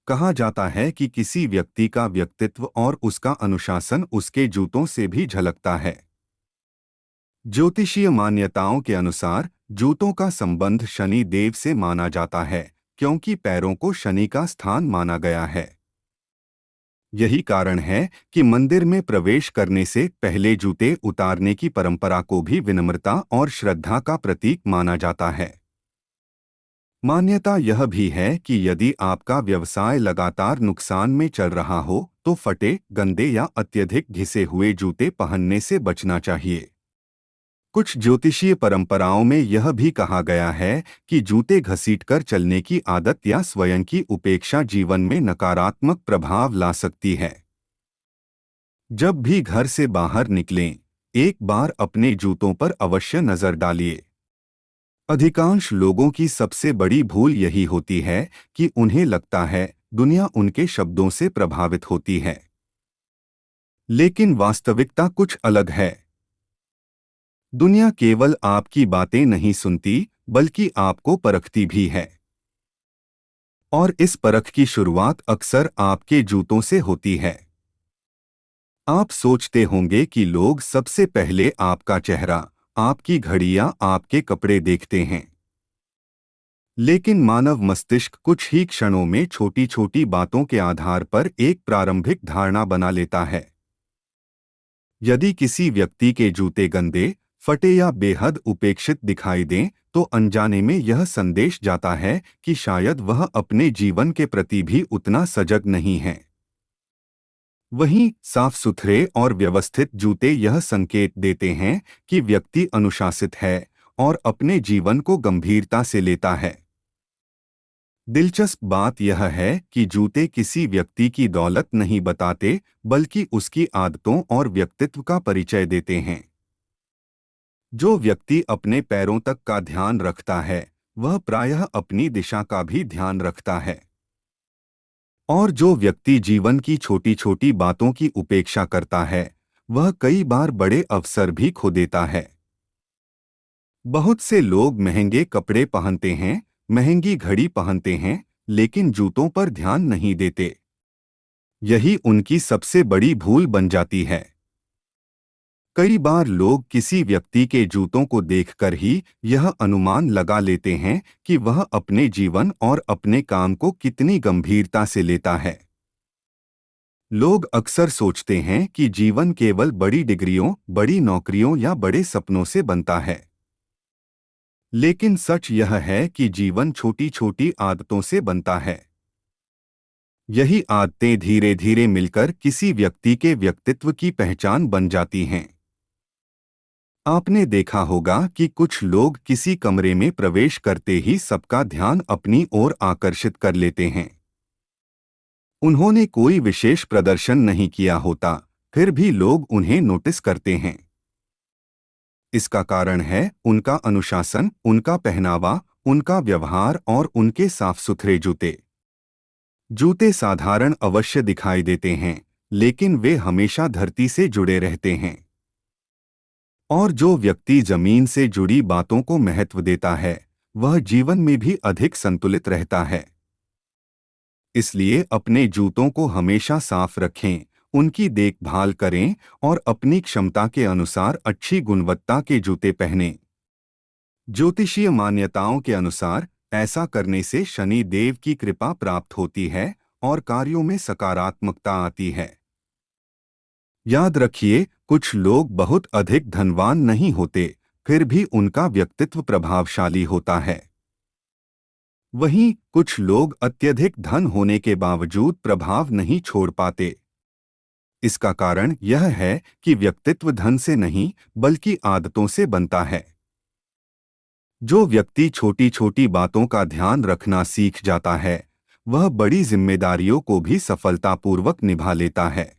कहा जाता है कि किसी व्यक्ति का व्यक्तित्व और उसका अनुशासन उसके जूतों से भी झलकता है। ज्योतिषीय मान्यताओं के अनुसार जूतों का संबंध शनि देव से माना जाता है, क्योंकि पैरों को शनि का स्थान माना गया है। यही कारण है कि मंदिर में प्रवेश करने से पहले जूते उतारने की परंपरा को भी विनम्रता और श्रद्धा का प्रतीक माना जाता है। मान्यता यह भी है कि यदि आपका व्यवसाय लगातार नुकसान में चल रहा हो तो फटे, गंदे या अत्यधिक घिसे हुए जूते पहनने से बचना चाहिए। कुछ ज्योतिषीय परंपराओं में यह भी कहा गया है कि जूते घसीटकर चलने की आदत या स्वयं की उपेक्षा जीवन में नकारात्मक प्रभाव ला सकती है। जब भी घर से बाहर निकलें, एक बार अपने जूतों पर अवश्य नजर डालिए। अधिकांश लोगों की सबसे बड़ी भूल यही होती है कि उन्हें लगता है दुनिया उनके शब्दों से प्रभावित होती है, लेकिन वास्तविकता कुछ अलग है। दुनिया केवल आपकी बातें नहीं सुनती, बल्कि आपको परखती भी है। और इस परख की शुरुआत अक्सर आपके जूतों से होती है। आप सोचते होंगे कि लोग सबसे पहले आपका चेहरा, आपकी घड़ी या आपके कपड़े देखते हैं, लेकिन मानव मस्तिष्क कुछ ही क्षणों में छोटी छोटी बातों के आधार पर एक प्रारंभिक धारणा बना लेता है। यदि किसी व्यक्ति के जूते गंदे, फटे या बेहद उपेक्षित दिखाई दें, तो अनजाने में यह संदेश जाता है कि शायद वह अपने जीवन के प्रति भी उतना सजग नहीं है। वहीं साफ सुथरे और व्यवस्थित जूते यह संकेत देते हैं कि व्यक्ति अनुशासित है और अपने जीवन को गंभीरता से लेता है। दिलचस्प बात यह है कि जूते किसी व्यक्ति की दौलत नहीं बताते, बल्कि उसकी आदतों और व्यक्तित्व का परिचय देते हैं। जो व्यक्ति अपने पैरों तक का ध्यान रखता है, वह प्रायः अपनी दिशा का भी ध्यान रखता है। और जो व्यक्ति जीवन की छोटी छोटी बातों की उपेक्षा करता है, वह कई बार बड़े अवसर भी खो देता है। बहुत से लोग महंगे कपड़े पहनते हैं, महंगी घड़ी पहनते हैं, लेकिन जूतों पर ध्यान नहीं देते। यही उनकी सबसे बड़ी भूल बन जाती है। कई बार लोग किसी व्यक्ति के जूतों को देखकर ही यह अनुमान लगा लेते हैं कि वह अपने जीवन और अपने काम को कितनी गंभीरता से लेता है। लोग अक्सर सोचते हैं कि जीवन केवल बड़ी डिग्रियों, बड़ी नौकरियों या बड़े सपनों से बनता है, लेकिन सच यह है कि जीवन छोटी छोटी आदतों से बनता है। यही आदतें धीरे धीरे मिलकर किसी व्यक्ति के व्यक्तित्व की पहचान बन जाती हैं। आपने देखा होगा कि कुछ लोग किसी कमरे में प्रवेश करते ही सबका ध्यान अपनी ओर आकर्षित कर लेते हैं। उन्होंने कोई विशेष प्रदर्शन नहीं किया होता, फिर भी लोग उन्हें नोटिस करते हैं। इसका कारण है उनका अनुशासन, उनका पहनावा, उनका व्यवहार और उनके साफ सुथरे जूते। जूते साधारण अवश्य दिखाई देते हैं, लेकिन वे हमेशा धरती से जुड़े रहते हैं। और जो व्यक्ति जमीन से जुड़ी बातों को महत्व देता है, वह जीवन में भी अधिक संतुलित रहता है। इसलिए अपने जूतों को हमेशा साफ रखें, उनकी देखभाल करें और अपनी क्षमता के अनुसार अच्छी गुणवत्ता के जूते पहनें। ज्योतिषीय मान्यताओं के अनुसार ऐसा करने से शनि देव की कृपा प्राप्त होती है और कार्यों में सकारात्मकता आती है। याद रखिए, कुछ लोग बहुत अधिक धनवान नहीं होते, फिर भी उनका व्यक्तित्व प्रभावशाली होता है। वहीं कुछ लोग अत्यधिक धन होने के बावजूद प्रभाव नहीं छोड़ पाते। इसका कारण यह है कि व्यक्तित्व धन से नहीं, बल्कि आदतों से बनता है। जो व्यक्ति छोटी छोटी बातों का ध्यान रखना सीख जाता है, वह बड़ी जिम्मेदारियों को भी सफलतापूर्वक निभा लेता है।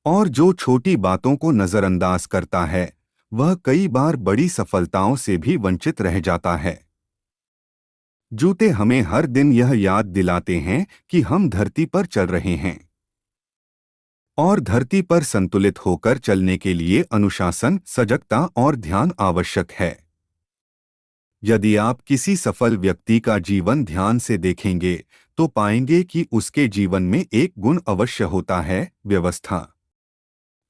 और जो छोटी बातों को नजरअंदाज करता है, वह कई बार बड़ी सफलताओं से भी वंचित रह जाता है। जूते हमें हर दिन यह याद दिलाते हैं कि हम धरती पर चल रहे हैं, और धरती पर संतुलित होकर चलने के लिए अनुशासन, सजगता और ध्यान आवश्यक है। यदि आप किसी सफल व्यक्ति का जीवन ध्यान से देखेंगे, तो पाएंगे कि उसके जीवन में एक गुण अवश्य होता है, व्यवस्था।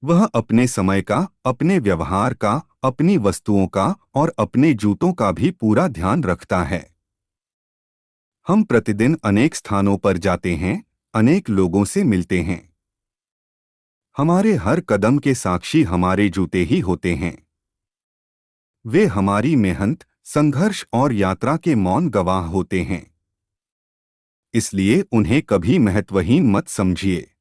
वह अपने समय का, अपने व्यवहार का, अपनी वस्तुओं का और अपने जूतों का भी पूरा ध्यान रखता है। हम प्रतिदिन अनेक स्थानों पर जाते हैं, अनेक लोगों से मिलते हैं। हमारे हर कदम के साक्षी हमारे जूते ही होते हैं। वे हमारी मेहनत, संघर्ष और यात्रा के मौन गवाह होते हैं। इसलिए उन्हें कभी महत्वहीन मत समझिए।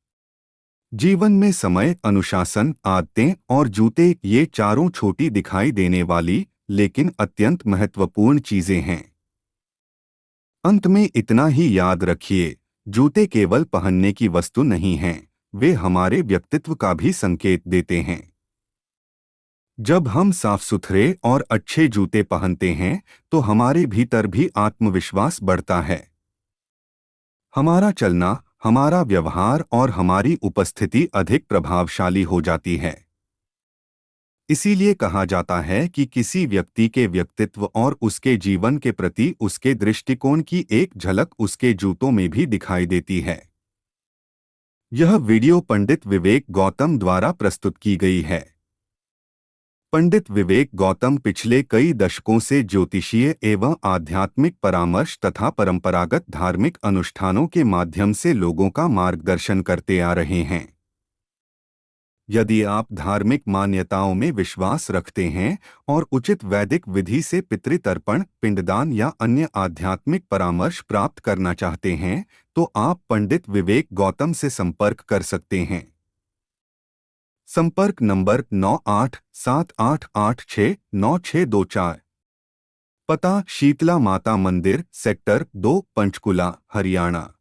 जीवन में समय, अनुशासन, आदतें और जूते, ये चारों छोटी दिखाई देने वाली लेकिन अत्यंत महत्वपूर्ण चीजें हैं। अंत में इतना ही याद रखिए, जूते केवल पहनने की वस्तु नहीं हैं, वे हमारे व्यक्तित्व का भी संकेत देते हैं। जब हम साफ सुथरे और अच्छे जूते पहनते हैं तो हमारे भीतर भी आत्मविश्वास बढ़ता है। हमारा चलना, हमारा व्यवहार और हमारी उपस्थिति अधिक प्रभावशाली हो जाती है। इसीलिए कहा जाता है कि किसी व्यक्ति के व्यक्तित्व और उसके जीवन के प्रति उसके दृष्टिकोण की एक झलक उसके जूतों में भी दिखाई देती है। यह वीडियो पंडित विवेक गौतम द्वारा प्रस्तुत की गई है। पंडित विवेक गौतम पिछले कई दशकों से ज्योतिषीय एवं आध्यात्मिक परामर्श तथा परंपरागत धार्मिक अनुष्ठानों के माध्यम से लोगों का मार्गदर्शन करते आ रहे हैं। यदि आप धार्मिक मान्यताओं में विश्वास रखते हैं और उचित वैदिक विधि से पितृतर्पण, पिंडदान या अन्य आध्यात्मिक परामर्श प्राप्त करना चाहते हैं, तो आप पंडित विवेक गौतम से संपर्क कर सकते हैं। संपर्क नंबर 9878869624। पता शीतला माता मंदिर, सेक्टर 2, पंचकुला, हरियाणा।